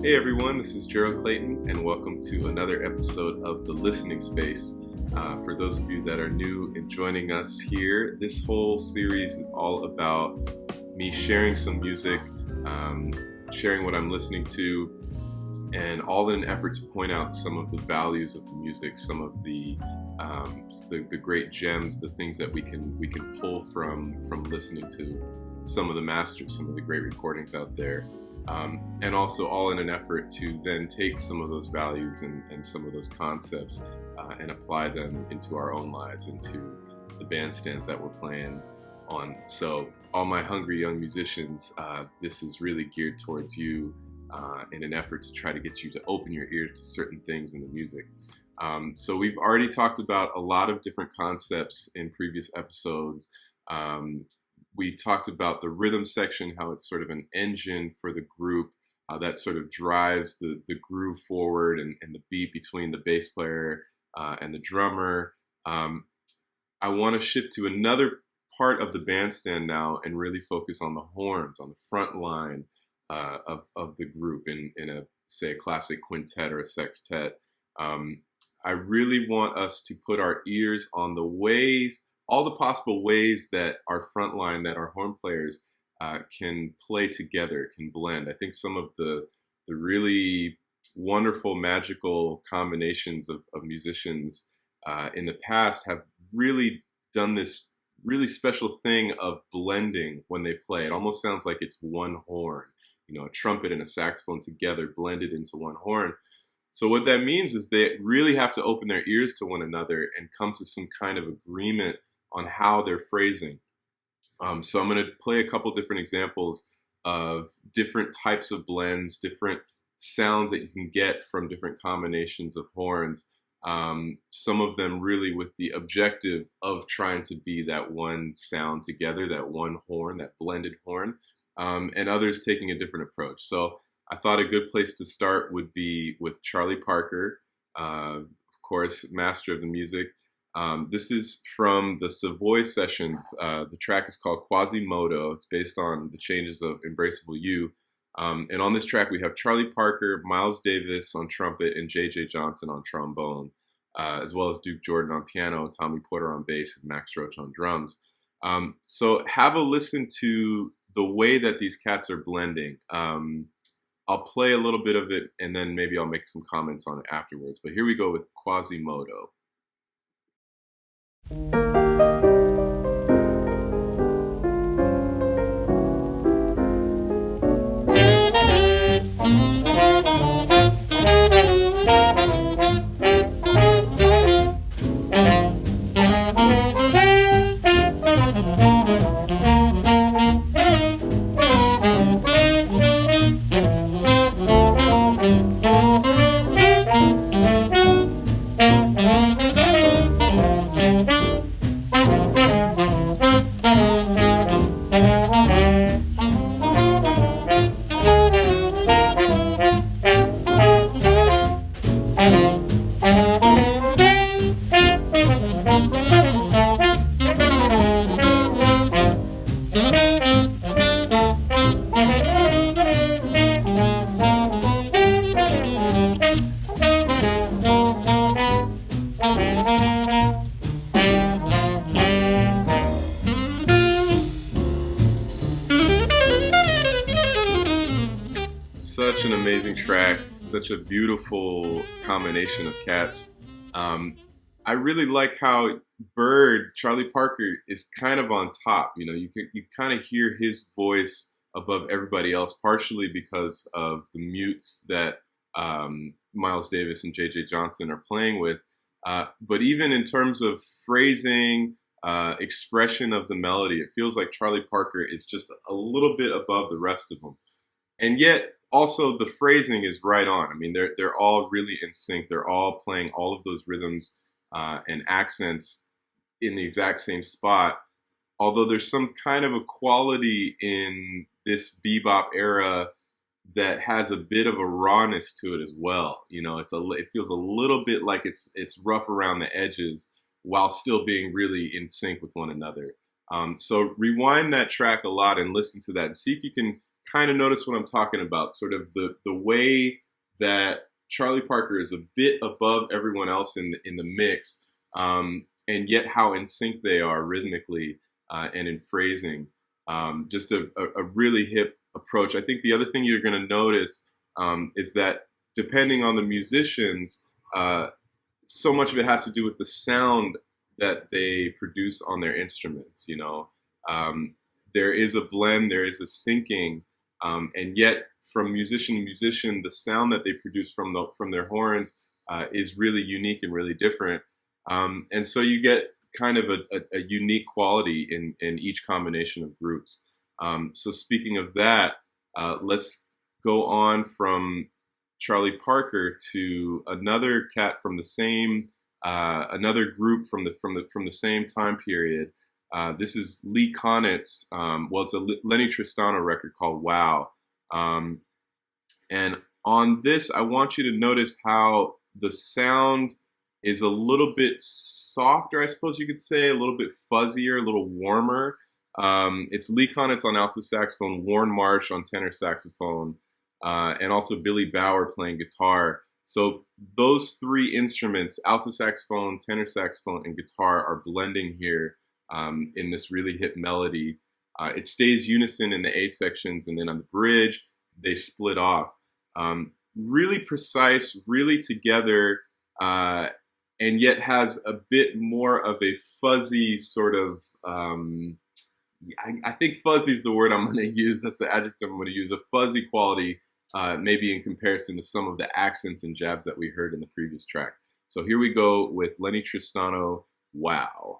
Hey everyone, this is Gerald Clayton, and welcome to another episode of The Listening Space. For those of you that are new and joining us here, this whole series is all about me sharing some music, sharing what I'm listening to, and all in an effort to point out some of the values of the music, some of the great gems, the things that we can pull from listening to some of the masters, some of the great recordings out there. And also all in an effort to then take some of those values and some of those concepts and apply them into our own lives, into the bandstands that we're playing on. So all my hungry young musicians, this is really geared towards you in an effort to try to get you to open your ears to certain things in the music. So we've already talked about a lot of different concepts in previous episodes. We talked about the rhythm section, how it's sort of an engine for the group that sort of drives the groove forward and the beat between the bass player and the drummer. I want to shift to another part of the bandstand now and really focus on the horns, on the front line of the group in a, say, a classic quintet or a sextet. I really want us to put our ears on the ways, all the possible ways that our front line, that our horn players can play together, can blend. I think some of the really wonderful, magical combinations of musicians in the past have really done this really special thing of blending when they play. It almost sounds like it's one horn, a trumpet and a saxophone together blended into one horn. So what that means is they really have to open their ears to one another and come to some kind of agreement on how they're phrasing. So I'm going to play a couple different examples of different types of blends, different sounds that you can get from different combinations of horns. Some of them really with the objective of trying to be that one sound together, that one horn, that blended horn, and others taking a different approach. So I thought a good place to start would be with Charlie Parker, of course, master of the music. This is from the Savoy sessions. The track is called Quasimodo. It's based on the changes of Embraceable You. And on this track, we have Charlie Parker, Miles Davis on trumpet, and J.J. Johnson on trombone, as well as Duke Jordan on piano, Tommy Porter on bass, and Max Roach on drums. So have a listen to the way that these cats are blending. I'll play a little bit of it, and then maybe I'll make some comments on it afterwards. But here we go with Quasimodo. Such an amazing track, such a beautiful combination of cats. I really like how Charlie Parker is kind of on top. You kind of hear his voice above everybody else, partially because of the mutes that Miles Davis and J.J. Johnson are playing with. But even in terms of phrasing, expression of the melody, it feels like Charlie Parker is just a little bit above the rest of them. And yet, also, the phrasing is right on. I mean, they're all really in sync. They're all playing all of those rhythms and accents in the exact same spot. Although there's some kind of a quality in this bebop era that has a bit of a rawness to it as well. It feels a little bit like it's rough around the edges while still being really in sync with one another. So rewind that track a lot and listen to that and see if you can kind of notice what I'm talking about, sort of the way that Charlie Parker is a bit above everyone else in the mix, and yet how in sync they are rhythmically and in phrasing. Just a really hip approach. I think the other thing you're going to notice is that depending on the musicians, so much of it has to do with the sound that they produce on their instruments. There is a blend, there is a syncing, and yet from musician to musician, the sound that they produce from their horns is really unique and really different. And so you get kind of a unique quality in each combination of groups. So speaking of that, let's go on from Charlie Parker to another cat from the same, another group from the same time period. This is Lee Konitz. It's a Lenny Tristano record called Wow. And on this, I want you to notice how the sound is a little bit softer, I suppose you could say, a little bit fuzzier, a little warmer. It's Lee Konitz on alto saxophone, Warren Marsh on tenor saxophone, and also Billy Bauer playing guitar. So those three instruments, alto saxophone, tenor saxophone, and guitar, are blending here in this really hip melody. It stays unison in the A sections, and then on the bridge, they split off. Really precise, really together, and yet has a bit more of a fuzzy sort of, I think fuzzy is the word I'm going to use. That's the adjective I'm going to use. A fuzzy quality, maybe in comparison to some of the accents and jabs that we heard in the previous track. So here we go with Lenny Tristano, Wow.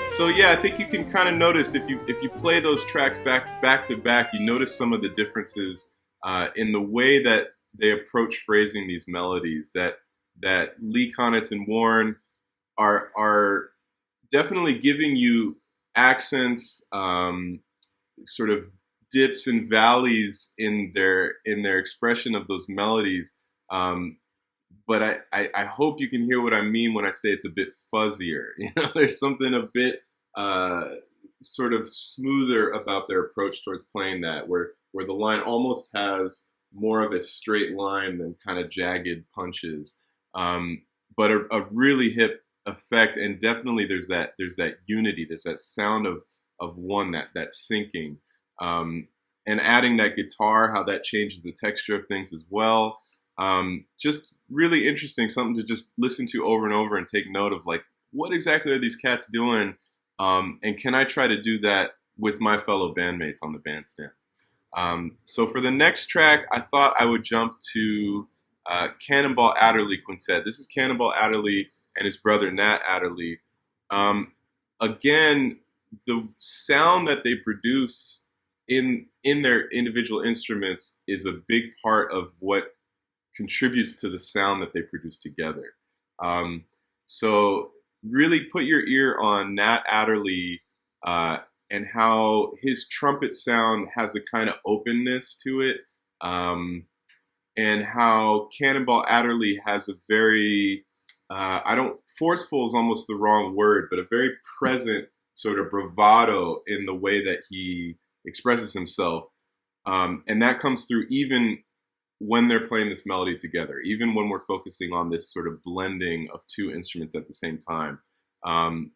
So yeah, I think you can kind of notice if you play those tracks back to back, you notice some of the differences in the way that they approach phrasing these melodies. That Lee Konitz and Warren are definitely giving you accents, sort of dips and valleys in their expression of those melodies. But I hope you can hear what I mean when I say it's a bit fuzzier. There's something a bit sort of smoother about their approach towards playing that, where the line almost has more of a straight line than kind of jagged punches. But a really hip effect, and definitely there's that unity, there's that sound of one, that syncing, and adding that guitar, how that changes the texture of things as well. Just really interesting, something to just listen to over and over and take note of, like, what exactly are these cats doing? And can I try to do that with my fellow bandmates on the bandstand? So for the next track, I thought I would jump to Cannonball Adderley Quintet. This is Cannonball Adderley and his brother Nat Adderley. Again, the sound that they produce in their individual instruments is a big part of what contributes to the sound that they produce together. So really put your ear on Nat Adderley and how his trumpet sound has a kind of openness to it, and how Cannonball Adderley has a very, forceful is almost the wrong word, but a very present sort of bravado in the way that he expresses himself. And that comes through even when they're playing this melody together, even when we're focusing on this sort of blending of two instruments at the same time.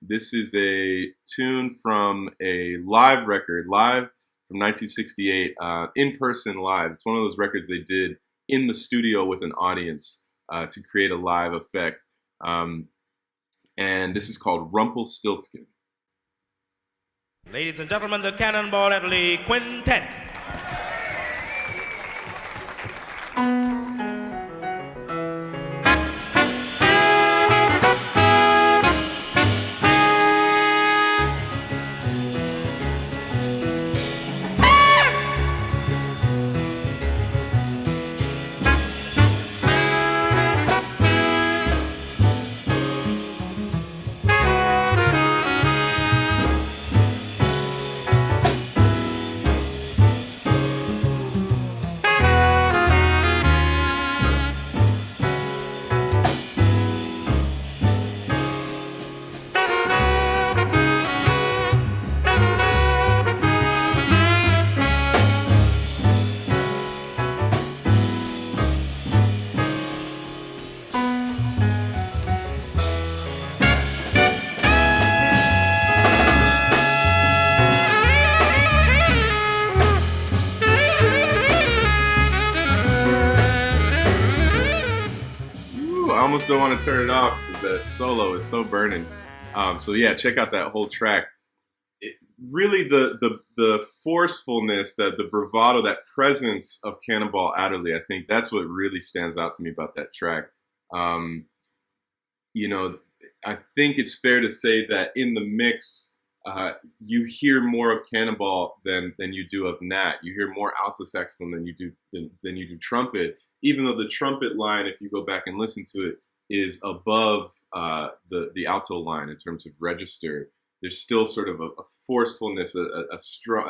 This is a tune from a live record, live from 1968, in person live. It's one of those records they did in the studio with an audience to create a live effect. and this is called Rumpelstiltskin. Ladies and gentlemen, the Cannonball Adderley Quintet. I almost don't want to turn it off because that solo is so burning. So yeah, check out that whole track. Really, the forcefulness, the bravado, that presence of Cannonball Adderley, I think that's what really stands out to me about that track. You know, I think it's fair to say that in the mix, you hear more of Cannonball than you do of Nat. You hear more alto saxophone than you do trumpet. Even though the trumpet line, if you go back and listen to it, is above the alto line in terms of register, there's still sort of a forcefulness, a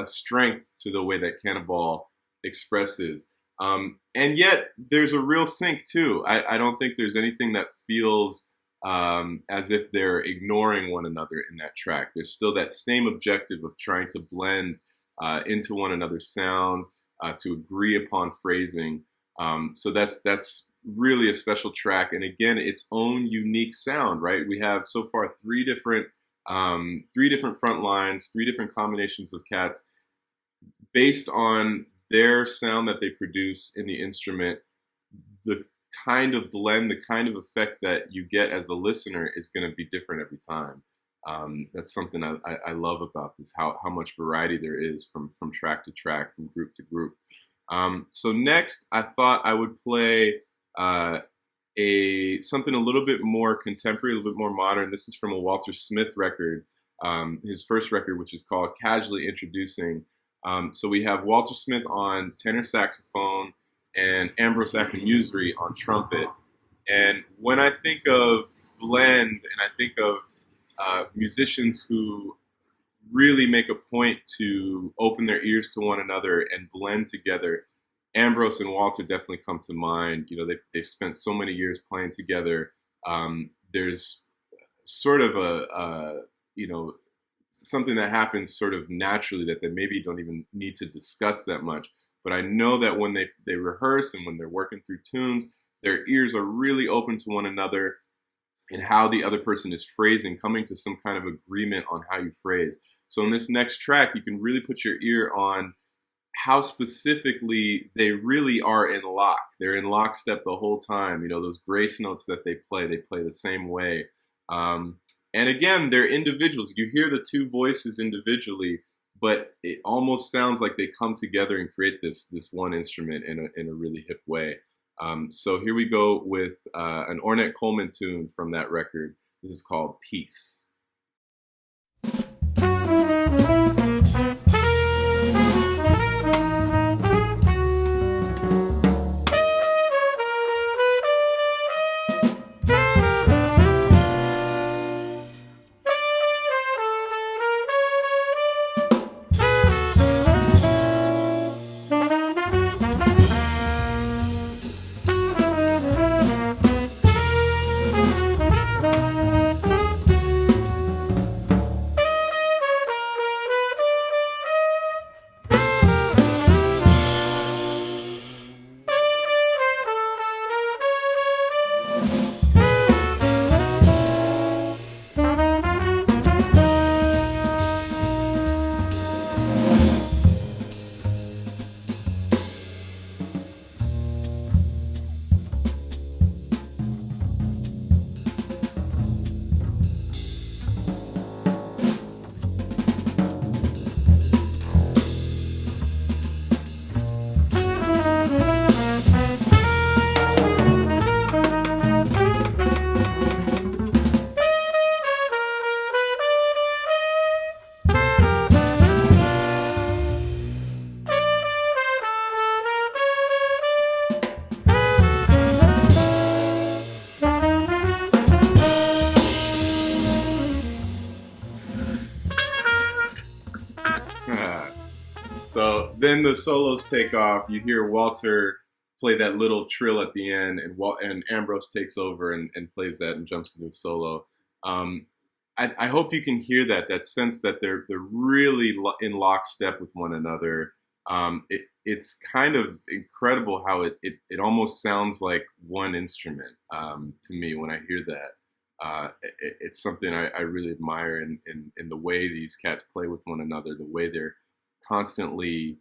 strength to the way that Cannonball expresses. And yet, there's a real sync, too. I don't think there's anything that feels as if they're ignoring one another in that track. There's still that same objective of trying to blend into one another's sound, to agree upon phrasing. So that's really a special track, and again, its own unique sound. Right? We have so far three different front lines, three different combinations of cats based on their sound that they produce in the instrument. The kind of blend, the kind of effect that you get as a listener is going to be different every time. That's something I love about this, how much variety there is from track to track, from group to group. So next, I thought I would play something a little bit more contemporary, a little bit more modern. This is from a Walter Smith record, his first record, which is called Casually Introducing. So we have Walter Smith on tenor saxophone and Ambrose Akinmusire on trumpet. And when I think of blend, and I think of musicians who really make a point to open their ears to one another and blend together, Ambrose and Walter definitely come to mind. You know, they've spent so many years playing together. There's sort of something that happens sort of naturally that they maybe don't even need to discuss that much. But I know that when they rehearse and when they're working through tunes, their ears are really open to one another and how the other person is phrasing, coming to some kind of agreement on how you phrase. So in this next track, you can really put your ear on how specifically they really are in lock. They're in lockstep the whole time. You know, those grace notes that they play the same way. And again, they're individuals. You hear the two voices individually, but it almost sounds like they come together and create this one instrument in a really hip way. So here we go with an Ornette Coleman tune from that record. This is called Peace. So then the solos take off. You hear Walter play that little trill at the end, and Ambrose takes over and plays that and jumps into a solo. I hope you can hear that sense that they're really in lockstep with one another. It's kind of incredible how it almost sounds like one instrument to me when I hear that. It's something I really admire in the way these cats play with one another, the way they're constantly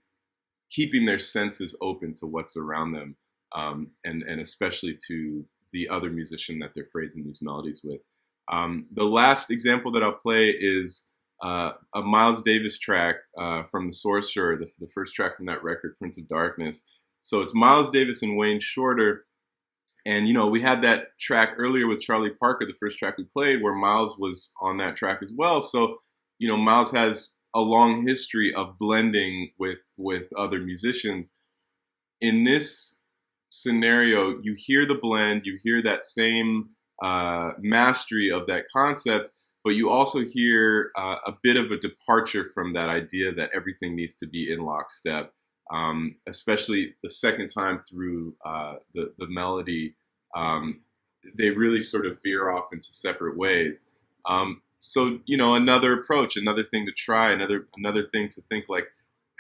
keeping their senses open to what's around them, and especially to the other musician that they're phrasing these melodies with. The last example that I'll play is a Miles Davis track from The Sorcerer, the first track from that record, Prince of Darkness. So it's Miles Davis and Wayne Shorter. And, we had that track earlier with Charlie Parker, the first track we played, where Miles was on that track as well. So, Miles has a long history of blending with other musicians. In this scenario, you hear the blend, you hear that same mastery of that concept, but you also hear a bit of a departure from that idea that everything needs to be in lockstep, especially the second time through the melody. They really sort of veer off into separate ways. So, another approach, another thing to try, another thing to think, like,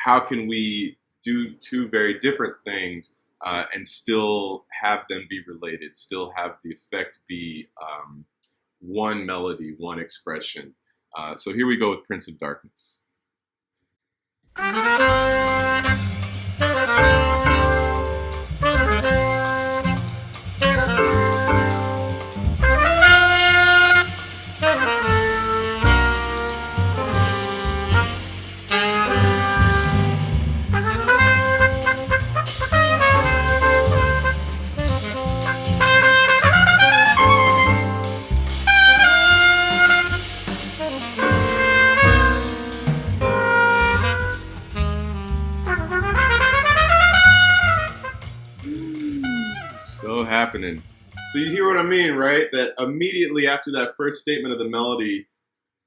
how can we do two very different things and still have them be related, still have the effect be one melody, one expression. So here we go with Prince of Darkness. Happening. So you hear what I mean, right? That immediately after that first statement of the melody,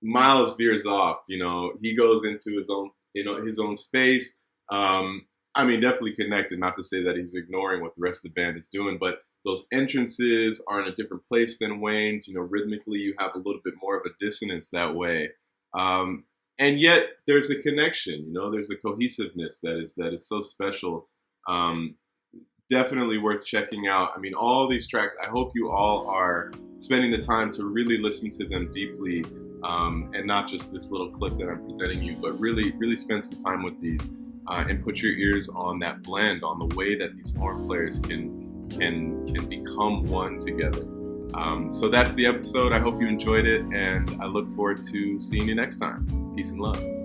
Miles veers off. He goes into his own, his own space. Definitely connected. Not to say that he's ignoring what the rest of the band is doing, but those entrances are in a different place than Wayne's. Rhythmically, you have a little bit more of a dissonance that way, and yet there's a connection. There's a cohesiveness that is so special. Definitely worth checking out. All these tracks, I hope you all are spending the time to really listen to them deeply, and not just this little clip that I'm presenting you, but really, really spend some time with these and put your ears on that blend, on the way that these horn players can become one together. So that's the episode. I hope you enjoyed it, and I look forward to seeing you next time. Peace and love.